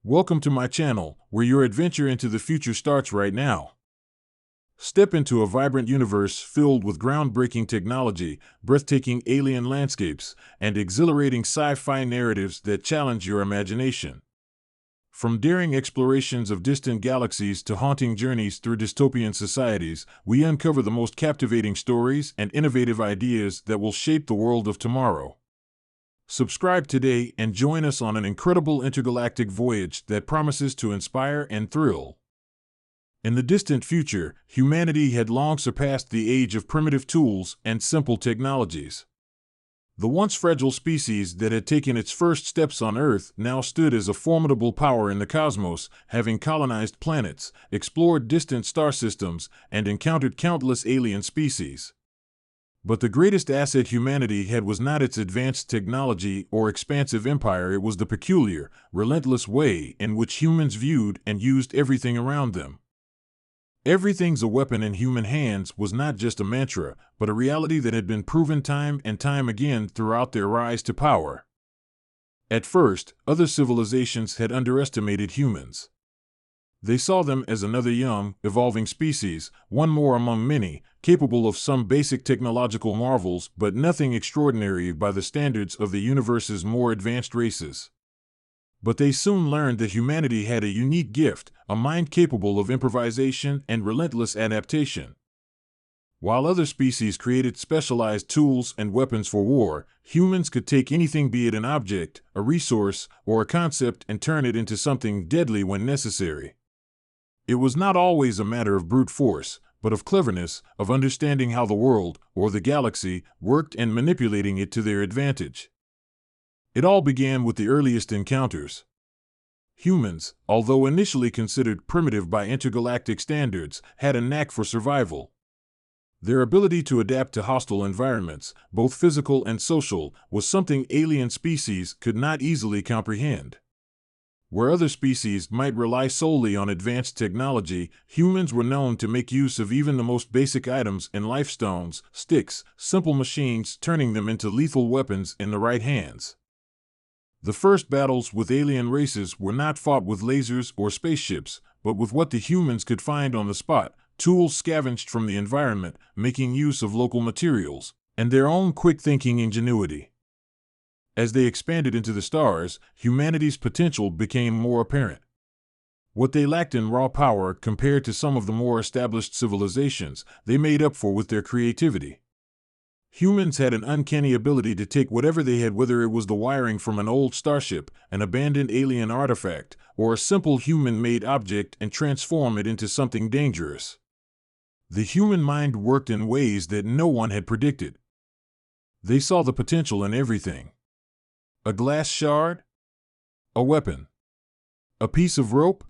Welcome to my channel, where your adventure into the future starts right now. Step into a vibrant universe filled with groundbreaking technology, breathtaking alien landscapes, and exhilarating sci-fi narratives that challenge your imagination. From daring explorations of distant galaxies to haunting journeys through dystopian societies, we uncover the most captivating stories and innovative ideas that will shape the world of tomorrow. Subscribe today and join us on an incredible intergalactic voyage that promises to inspire and thrill. In the distant future, humanity had long surpassed the age of primitive tools and simple technologies. The once fragile species that had taken its first steps on Earth now stood as a formidable power in the cosmos, having colonized planets, explored distant star systems, and encountered countless alien species. But the greatest asset humanity had was not its advanced technology or expansive empire, it was the peculiar, relentless way in which humans viewed and used everything around them. Everything's a weapon in human hands was not just a mantra, but a reality that had been proven time and time again throughout their rise to power. At first, other civilizations had underestimated humans. They saw them as another young, evolving species, one more among many, capable of some basic technological marvels, but nothing extraordinary by the standards of the universe's more advanced races. But they soon learned that humanity had a unique gift, a mind capable of improvisation and relentless adaptation. While other species created specialized tools and weapons for war, humans could take anything, be it an object, a resource, or a concept, and turn it into something deadly when necessary. It was not always a matter of brute force, but of cleverness, of understanding how the world, or the galaxy, worked and manipulating it to their advantage. It all began with the earliest encounters. Humans, although initially considered primitive by intergalactic standards, had a knack for survival. Their ability to adapt to hostile environments, both physical and social, was something alien species could not easily comprehend. Where other species might rely solely on advanced technology, humans were known to make use of even the most basic items in life: stones, sticks, simple machines, turning them into lethal weapons in the right hands. The first battles with alien races were not fought with lasers or spaceships, but with what the humans could find on the spot, tools scavenged from the environment, making use of local materials, and their own quick-thinking ingenuity. As they expanded into the stars, humanity's potential became more apparent. What they lacked in raw power compared to some of the more established civilizations, they made up for with their creativity. Humans had an uncanny ability to take whatever they had, whether it was the wiring from an old starship, an abandoned alien artifact, or a simple human-made object, and transform it into something dangerous. The human mind worked in ways that no one had predicted. They saw the potential in everything. A glass shard? A weapon. A piece of rope?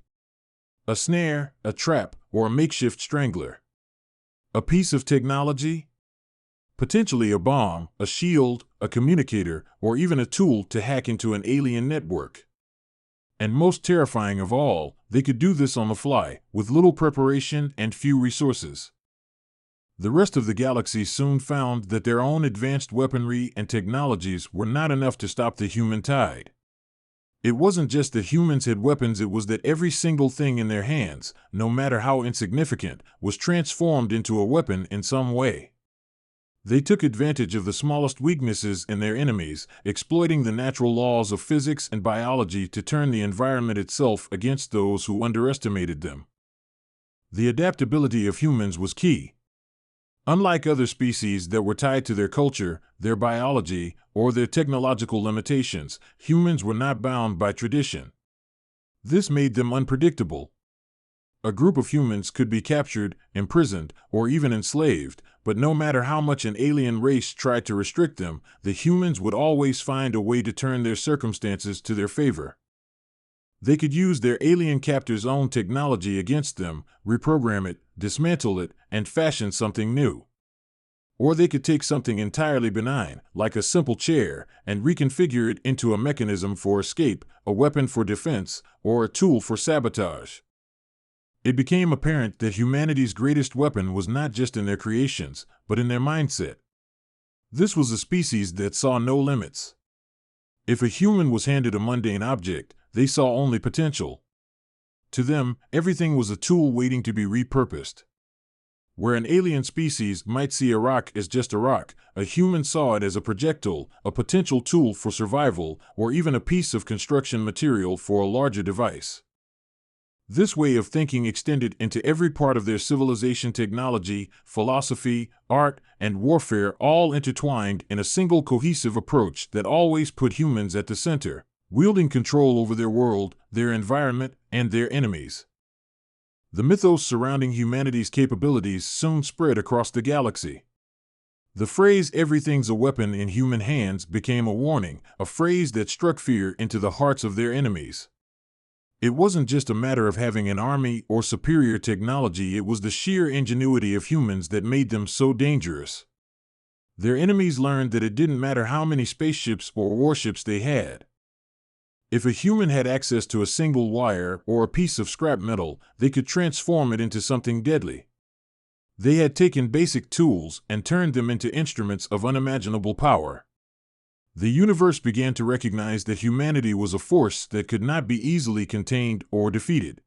A snare, a trap, or a makeshift strangler. A piece of technology? Potentially a bomb, a shield, a communicator, or even a tool to hack into an alien network. And most terrifying of all, they could do this on the fly, with little preparation and few resources. The rest of the galaxy soon found that their own advanced weaponry and technologies were not enough to stop the human tide. It wasn't just that humans had weapons, it was that every single thing in their hands, no matter how insignificant, was transformed into a weapon in some way. They took advantage of the smallest weaknesses in their enemies, exploiting the natural laws of physics and biology to turn the environment itself against those who underestimated them. The adaptability of humans was key. Unlike other species that were tied to their culture, their biology, or their technological limitations, humans were not bound by tradition. This made them unpredictable. A group of humans could be captured, imprisoned, or even enslaved, but no matter how much an alien race tried to restrict them, the humans would always find a way to turn their circumstances to their favor. They could use their alien captors' own technology against them, reprogram it, dismantle it, and fashion something new. Or they could take something entirely benign, like a simple chair, and reconfigure it into a mechanism for escape, a weapon for defense, or a tool for sabotage. It became apparent that humanity's greatest weapon was not just in their creations, but in their mindset. This was a species that saw no limits. If a human was handed a mundane object, they saw only potential. To them, everything was a tool waiting to be repurposed. Where an alien species might see a rock as just a rock, a human saw it as a projectile, a potential tool for survival, or even a piece of construction material for a larger device. This way of thinking extended into every part of their civilization. Technology, philosophy, art, and warfare all intertwined in a single cohesive approach that always put humans at the center, wielding control over their world, their environment, and their enemies. The mythos surrounding humanity's capabilities soon spread across the galaxy. The phrase "everything's a weapon in human hands" became a warning, a phrase that struck fear into the hearts of their enemies. It wasn't just a matter of having an army or superior technology, it was the sheer ingenuity of humans that made them so dangerous. Their enemies learned that it didn't matter how many spaceships or warships they had. If a human had access to a single wire or a piece of scrap metal, they could transform it into something deadly. They had taken basic tools and turned them into instruments of unimaginable power. The universe began to recognize that humanity was a force that could not be easily contained or defeated.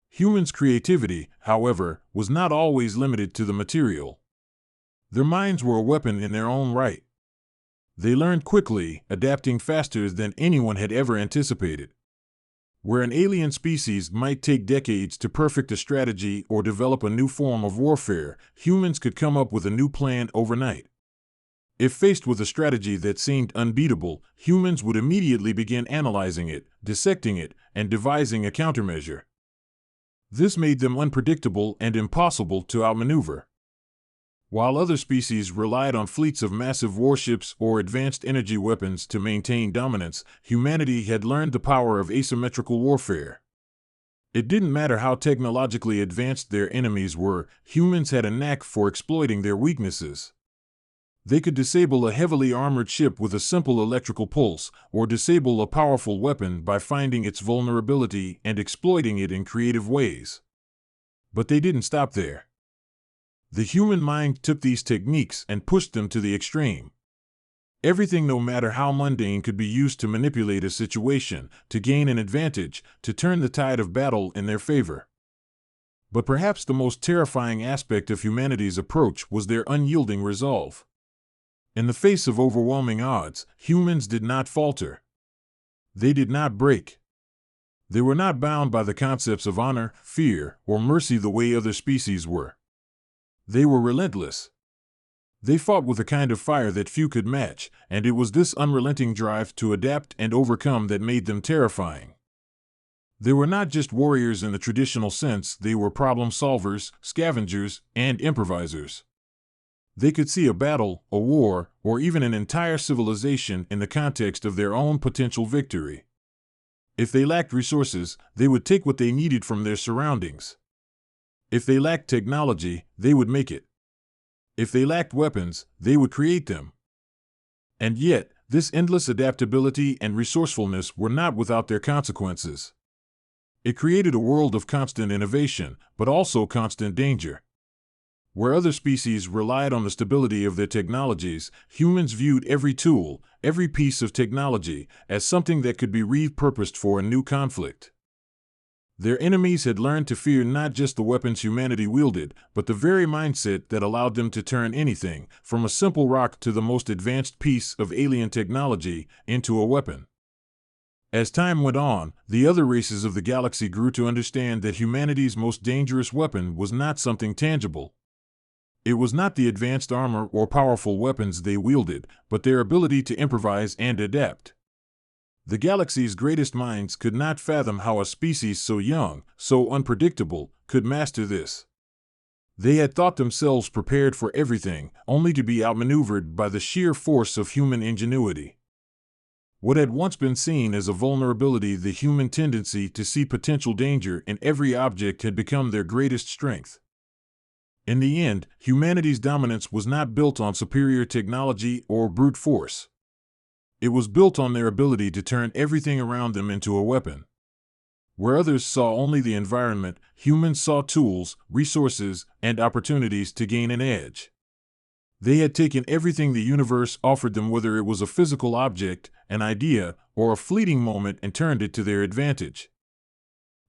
Humans' creativity, however, was not always limited to the material. Their minds were a weapon in their own right. They learned quickly, adapting faster than anyone had ever anticipated. Where an alien species might take decades to perfect a strategy or develop a new form of warfare, humans could come up with a new plan overnight. If faced with a strategy that seemed unbeatable, humans would immediately begin analyzing it, dissecting it, and devising a countermeasure. This made them unpredictable and impossible to outmaneuver. While other species relied on fleets of massive warships or advanced energy weapons to maintain dominance, humanity had learned the power of asymmetrical warfare. It didn't matter how technologically advanced their enemies were, humans had a knack for exploiting their weaknesses. They could disable a heavily armored ship with a simple electrical pulse, or disable a powerful weapon by finding its vulnerability and exploiting it in creative ways. But they didn't stop there. The human mind took these techniques and pushed them to the extreme. Everything, no matter how mundane, could be used to manipulate a situation, to gain an advantage, to turn the tide of battle in their favor. But perhaps the most terrifying aspect of humanity's approach was their unyielding resolve. In the face of overwhelming odds, humans did not falter. They did not break. They were not bound by the concepts of honor, fear, or mercy the way other species were. They were relentless. They fought with a kind of fire that few could match, and it was this unrelenting drive to adapt and overcome that made them terrifying. They were not just warriors in the traditional sense, they were problem solvers, scavengers, and improvisers. They could see a battle, a war, or even an entire civilization in the context of their own potential victory. If they lacked resources, they would take what they needed from their surroundings. If they lacked technology, they would make it. If they lacked weapons, they would create them. And yet, this endless adaptability and resourcefulness were not without their consequences. It created a world of constant innovation, but also constant danger. Where other species relied on the stability of their technologies, humans viewed every tool, every piece of technology, as something that could be repurposed for a new conflict. Their enemies had learned to fear not just the weapons humanity wielded, but the very mindset that allowed them to turn anything, from a simple rock to the most advanced piece of alien technology, into a weapon. As time went on, the other races of the galaxy grew to understand that humanity's most dangerous weapon was not something tangible. It was not the advanced armor or powerful weapons they wielded, but their ability to improvise and adapt. The galaxy's greatest minds could not fathom how a species so young, so unpredictable, could master this. They had thought themselves prepared for everything, only to be outmaneuvered by the sheer force of human ingenuity. What had once been seen as a vulnerability, the human tendency to see potential danger in every object, had become their greatest strength. In the end, humanity's dominance was not built on superior technology or brute force. It was built on their ability to turn everything around them into a weapon. Where others saw only the environment, humans saw tools, resources, and opportunities to gain an edge. They had taken everything the universe offered them, whether it was a physical object, an idea, or a fleeting moment, and turned it to their advantage.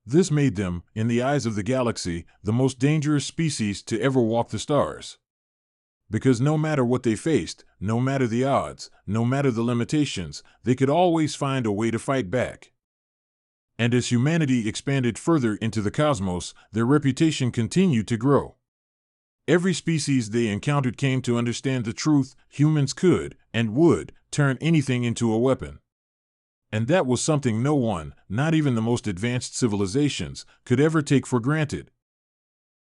This made them, in the eyes of the galaxy, the most dangerous species to ever walk the stars. Because no matter what they faced, no matter the odds, no matter the limitations, they could always find a way to fight back. And as humanity expanded further into the cosmos, their reputation continued to grow. Every species they encountered came to understand the truth: humans could, and would, turn anything into a weapon. And that was something no one, not even the most advanced civilizations, could ever take for granted.